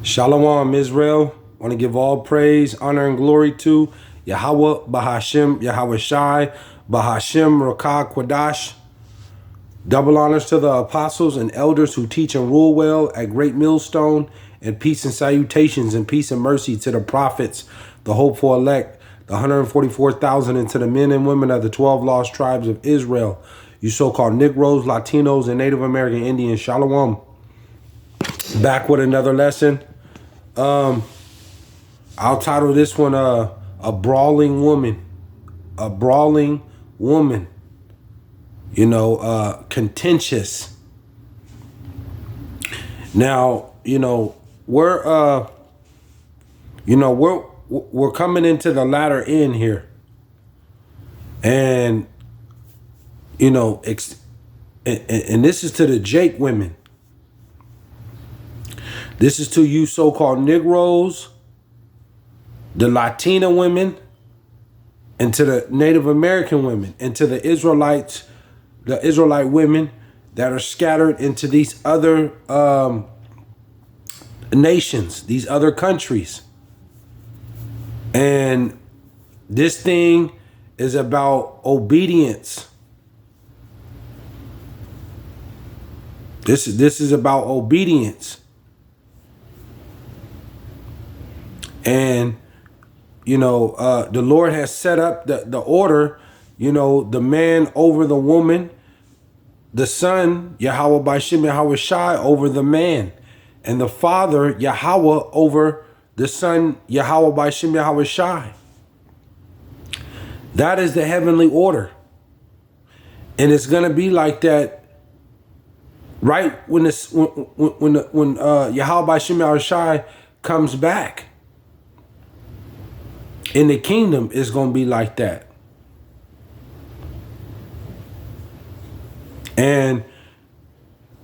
Shalom, Israel. Want to give all praise, honor, and glory to Yahawah, BASHAM, YAHAWAHSHI, BASHAM, Rakah, Quadash. Double honors to the apostles and elders who teach and rule well at Great Millstone, and peace and salutations and peace and mercy to the prophets, the hopeful elect, the 144,000, and to the men and women of the 12 lost tribes of Israel, you so-called Negroes, Latinos, and Native American Indians. Shalom. Back with another lesson. I'll title this one a brawling woman. A brawling woman. You know, contentious. Now, we're coming into the latter end here. And and this is to the Jake women. This is to you so-called Negroes, the Latina women, and to the Native American women, and to the Israelites, the Israelite women that are scattered into these other nations, these other countries. And this thing is about obedience. This is about obedience. And, the Lord has set up the order, the man over the woman, the son, Yahawah BASHAM, YAHAWAHSHI, over the man, and the father, Yahawah, over the son, Yahawah BASHAM, YAHAWAHSHI. That is the heavenly order. And it's going to be like that right when Yahawah BASHAM, YAHAWAHSHI comes back. In the kingdom, it's going to be like that. And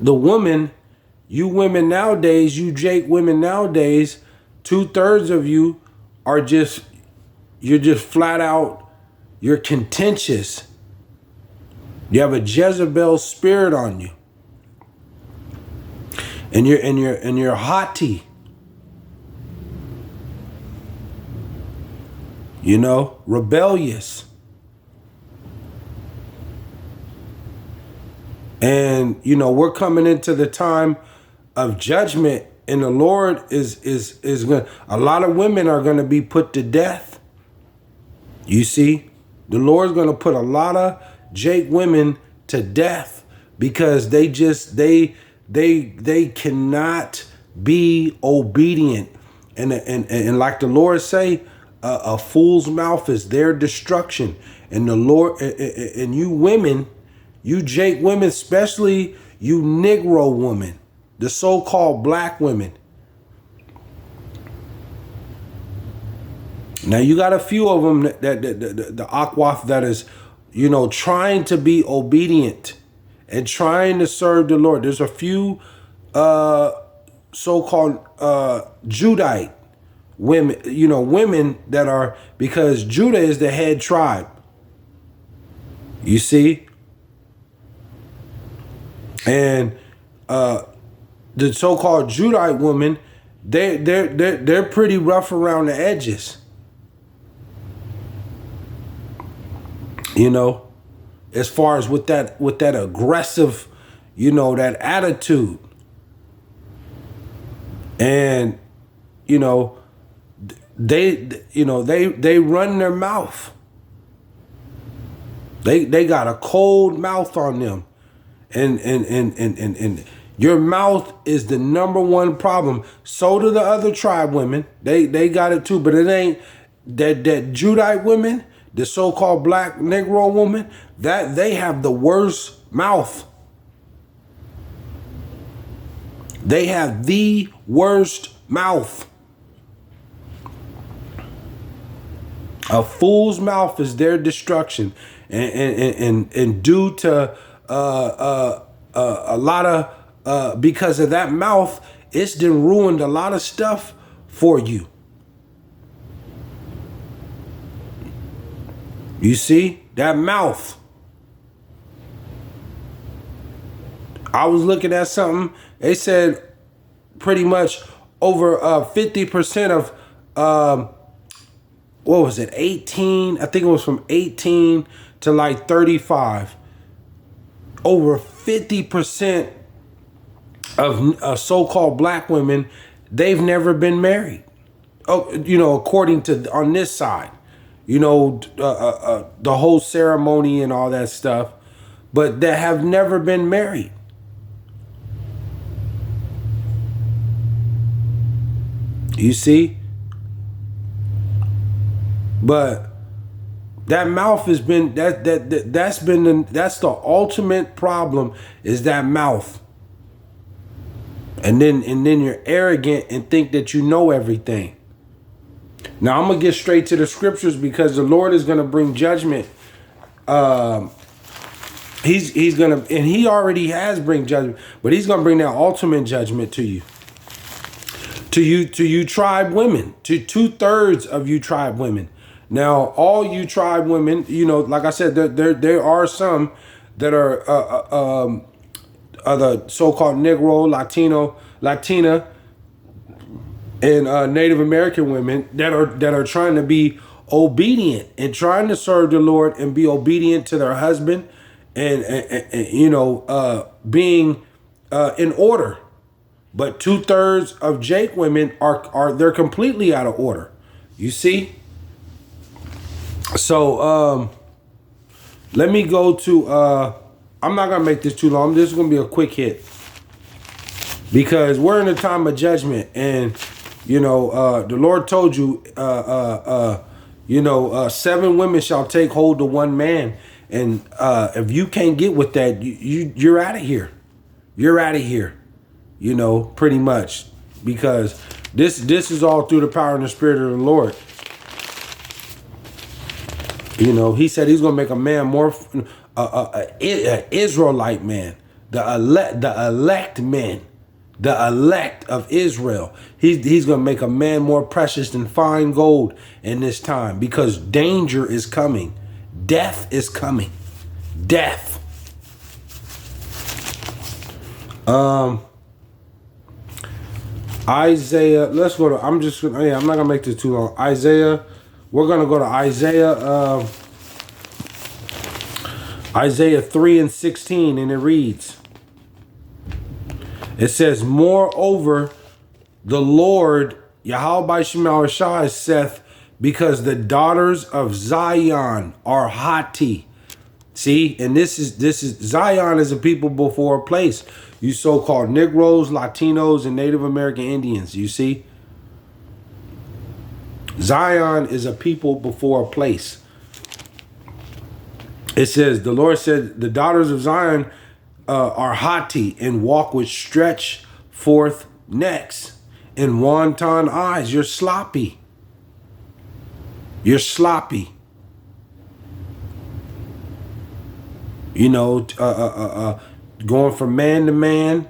the woman, you women nowadays, you Jake women nowadays, 2/3 of you are you're just flat out, you're contentious. You have a Jezebel spirit on you. And you're haughty. Rebellious. And, we're coming into the time of judgment, and the Lord is going, a lot of women are going to be put to death. You see, the Lord's going to put a lot of Jake women to death because they cannot be obedient. And like the Lord say, a fool's mouth is their destruction. And the Lord, and you women, you Jake women, especially you Negro women, the so-called black women. Now you got a few of them that the Aquaf that is, trying to be obedient and trying to serve the Lord. There's a few so-called Judite women, women that are, because Judah is the head tribe. You see? And the so-called Judite women, they're pretty rough around the edges. As far as with that aggressive, that attitude. And they run their mouth. They got a cold mouth on them. And your mouth is the number one problem. So do the other tribe women. They got it too, but it ain't that Judite women, the so-called black Negro woman, that they have the worst mouth. They have the worst mouth. A fool's mouth is their destruction, and due to a lot of because of that mouth, it's done ruined a lot of stuff for you. You see that mouth. I was looking at something. They said pretty much over 50% of what was it, 18? I think it was from 18 to like 35. Over 50% of so-called black women, they've never been married. Oh, you know, according to on this side, you know, the whole ceremony and all that stuff, but that have never been married. You see? But that mouth has been that's the ultimate problem, is that mouth. And then you're arrogant and think that you know everything. Now I'm gonna get straight to the scriptures, because the Lord is gonna bring judgment. He's gonna, and he already has bring judgment, but he's gonna bring that ultimate judgment to you. To you tribe women, to 2/3 of you tribe women. Now, all you tribe women, you know, like I said, there are some that are the so-called Negro, Latina, and Native American women that are trying to be obedient and trying to serve the Lord and be obedient to their husband, and you know, being in order. But 2/3 of Jake women they're completely out of order. You see? So let me go to I'm not gonna make this too long. This is gonna be a quick hit, because we're in a time of judgment, and you know, the Lord told you, you know, 7 women shall take hold of 1 man, and if you can't get with that, you're out of here. You're out of here. You know, pretty much, because this is all through the power and the Spirit of the Lord. You know, he said he's gonna make a man more, Israelite man, the elect men, the elect of Israel. He's gonna make a man more precious than fine gold in this time, because danger is coming, death is coming, death. Isaiah, let's go to, I'm not gonna make this too long. Isaiah, we're gonna go to Isaiah 3:16, and it reads, it says, moreover, the Lord, YAHAWAHSHI, saith, because the daughters of Zion are haughty. See, and this is Zion is a people before a place. You so-called Negroes, Latinos, and Native American Indians. You see, Zion is a people before a place. It says, the Lord said, the daughters of Zion are haughty and walk with stretched forth necks and wanton eyes. You're sloppy. You're sloppy. You know, going from man to man,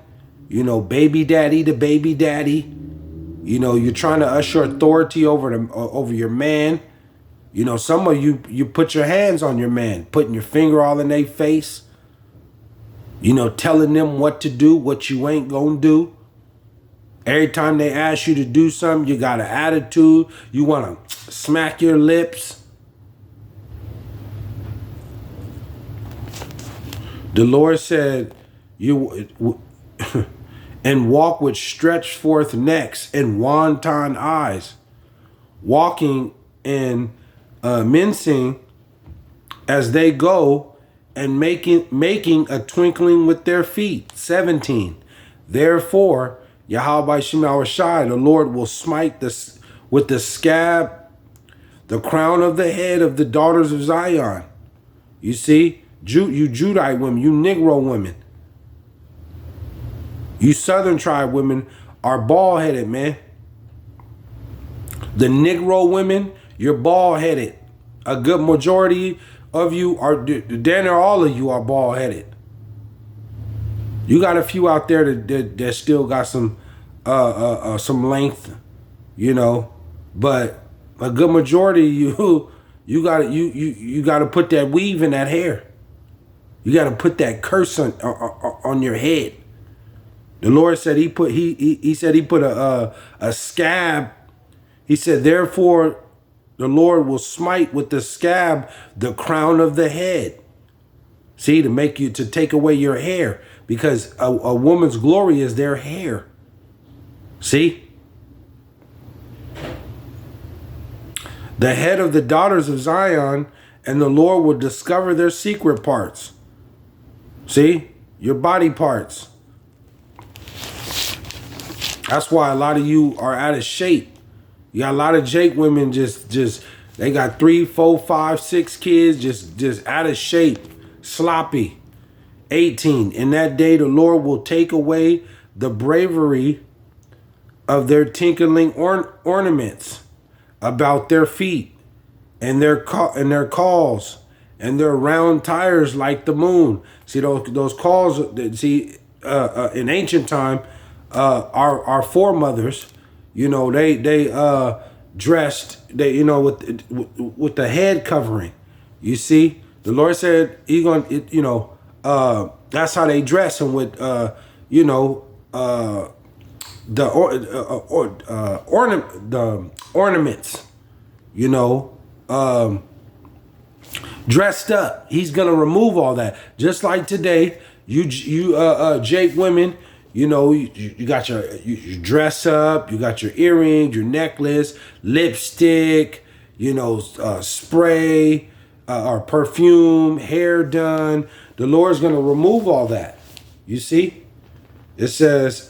you know, baby daddy to baby daddy. You know, you're trying to usher authority over your man. You know, some of you put your hands on your man, putting your finger all in their face. You know, telling them what to do, what you ain't gonna do. Every time they ask you to do something, you got an attitude. You want to smack your lips. The Lord said, you and walk with stretched forth necks and wanton eyes, walking and mincing as they go, and making a twinkling with their feet. 17. Therefore, YAHAWAHSHI, the Lord will smite this with the scab, the crown of the head of the daughters of Zion. You see, you Judite women, you Negro women, you Southern tribe women are bald-headed, man. The Negro women, you're bald-headed. A good majority of you are, damn near all of you are bald-headed. You got a few out there that still got some length, you know, but a good majority of you got to put that weave in that hair. You got to put that curse on your head. The Lord said he said he put a scab. He said, therefore, the Lord will smite with the scab the crown of the head. See, to take away your hair, because a woman's glory is their hair. See? The head of the daughters of Zion, and the Lord will discover their secret parts. See? Your body parts. That's why a lot of you are out of shape. You got a lot of Jake women just they got 3, 4, 5, 6 kids, just out of shape, sloppy. 18. In that day the Lord will take away the bravery of their tinkling ornaments about their feet, and their calls, and their round tires like the moon. See those calls. See, in ancient time, our foremothers, you know, they dressed, with the head covering. You see, the Lord said He gonna, that's how they dress, and with the ornaments, dressed up. He's gonna remove all that. Just like today, you Jake women, you got you dress up, you got your earrings, your necklace, lipstick, spray, or perfume, hair done. The Lord's gonna remove all that. You see, it says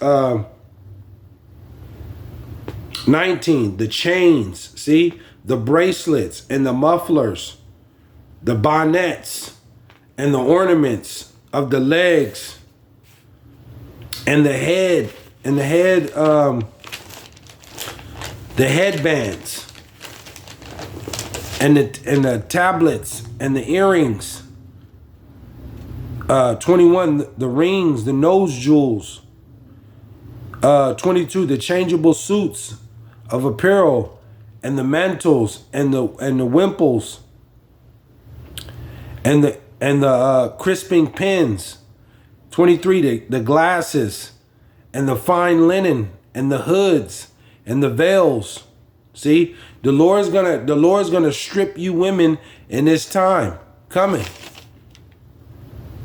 19, the chains, see, the bracelets and the mufflers, the bonnets and the ornaments of the legs, and the headbands, and the tablets and the earrings. 21, the rings, the nose jewels. 22, the changeable suits of apparel, and the mantles, and the wimples, and the crisping pins. 23, the glasses, and the fine linen, and the hoods, and the veils. See, the Lord's gonna strip you women in this time coming.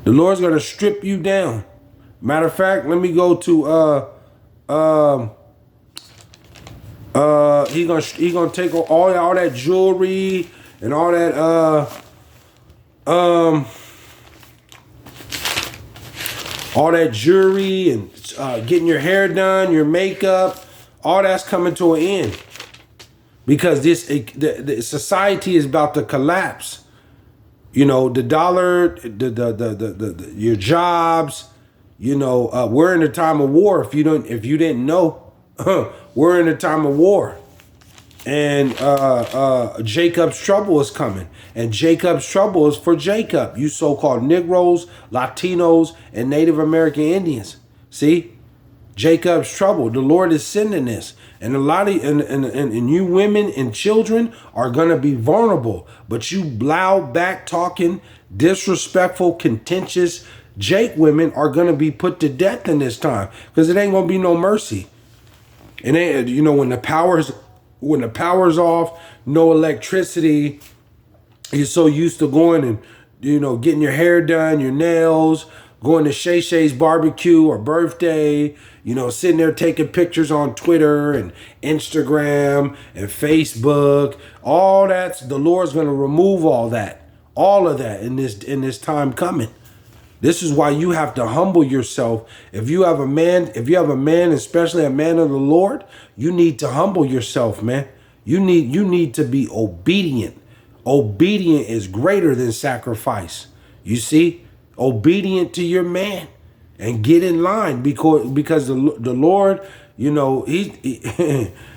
The Lord's gonna strip you down. Matter of fact, let me go to he gonna take all that jewelry and all that jewelry, and getting your hair done, your makeup, all that's coming to an end, because the society is about to collapse. The dollar, your jobs. We're in a time of war. If you didn't know, we're in a time of war, and Jacob's trouble is coming, and Jacob's trouble is for Jacob, you so-called Negroes, Latinos, and Native American Indians. See, Jacob's trouble. The Lord is sending this, and a lot of and you women and children are gonna be vulnerable. But you loud back talking, disrespectful, contentious Jake women are gonna be put to death in this time, because it ain't gonna be no mercy. And when the power's off, no electricity, you're so used to going and getting your hair done, your nails, going to Shay Shay's barbecue or birthday, sitting there taking pictures on Twitter and Instagram and Facebook. All that's, the Lord's going to remove all of that in this time coming. This is why you have to humble yourself. If you have a man, especially a man of the Lord, you need to humble yourself, man. You need to be obedient. Obedient is greater than sacrifice. You see, obedient to your man, and get in line, because the Lord,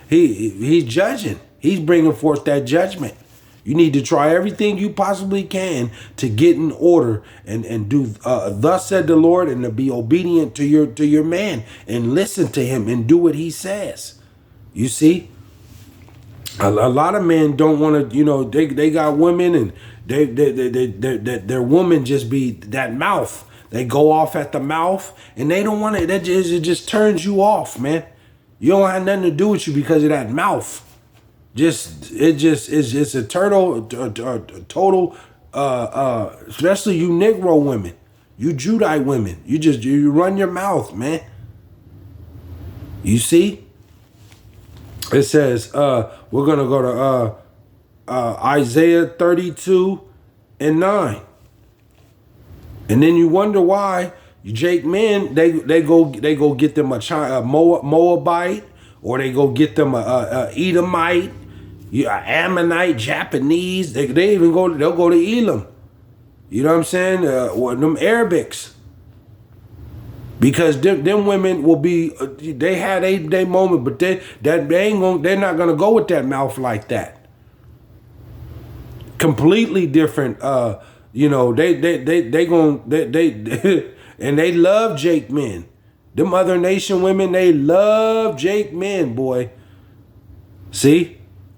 he's judging. He's bringing forth that judgment. You need to try everything you possibly can to get in order and do thus said the Lord, and to be obedient to your man, and listen to him and do what he says. You see, a lot of men don't want to, they got women, and their woman just be that mouth. They go off at the mouth, and they don't want it. It just turns you off, man. You don't have nothing to do with you because of that mouth. It's a total, especially you Negro women, you Judite women. You run your mouth, man. You see? It says, we're going to go to Isaiah 32:9. And then you wonder why Jake men, they go get them a Moabite, or they go get them a Edomite, Ammonite, Japanese. They'll go to Elam. You know what I'm saying? Or them Arabics. Because them women will be, they had a moment, but they're not gonna go with that mouth like that. Completely different. You know, they and they love Jake men. Them other nation women, they love Jake men, boy. See,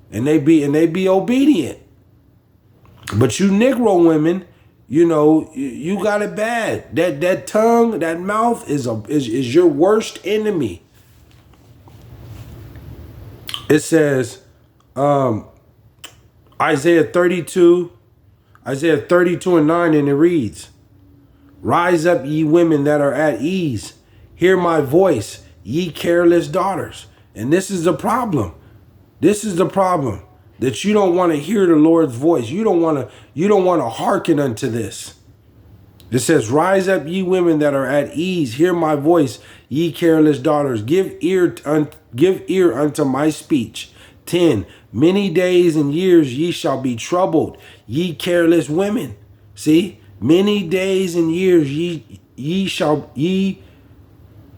and they be obedient. But you Negro women, you know, you got it bad. That tongue, that mouth is your worst enemy. It says, Isaiah 32:9, and it reads, "Rise up, ye women that are at ease. Hear my voice, ye careless daughters." And this is the problem. This is the problem. That you don't want to hear the Lord's voice. You don't want to hearken unto this. It says, "Rise up, ye women that are at ease. Hear my voice, ye careless daughters. Give ear unto my speech." 10. "Many days and years ye shall be troubled, ye careless women." See, many days and years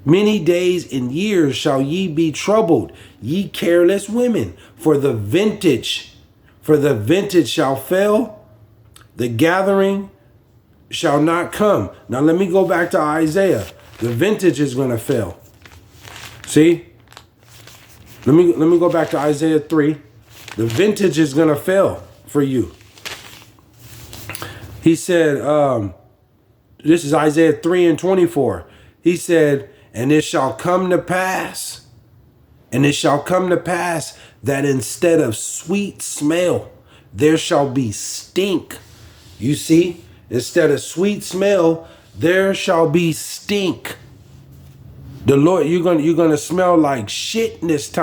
many days and years shall ye be troubled, ye careless women. For the vintage shall fail, the gathering shall not come. Now let me go back to Isaiah. The vintage is going to fail. See? Let me go back to Isaiah 3. The vintage is going to fail for you. He said, this is Isaiah 3:24. He said, "And it shall come to pass, that instead of sweet smell, there shall be stink." You see, instead of sweet smell, there shall be stink. The Lord, you're gonna smell like shit in this time.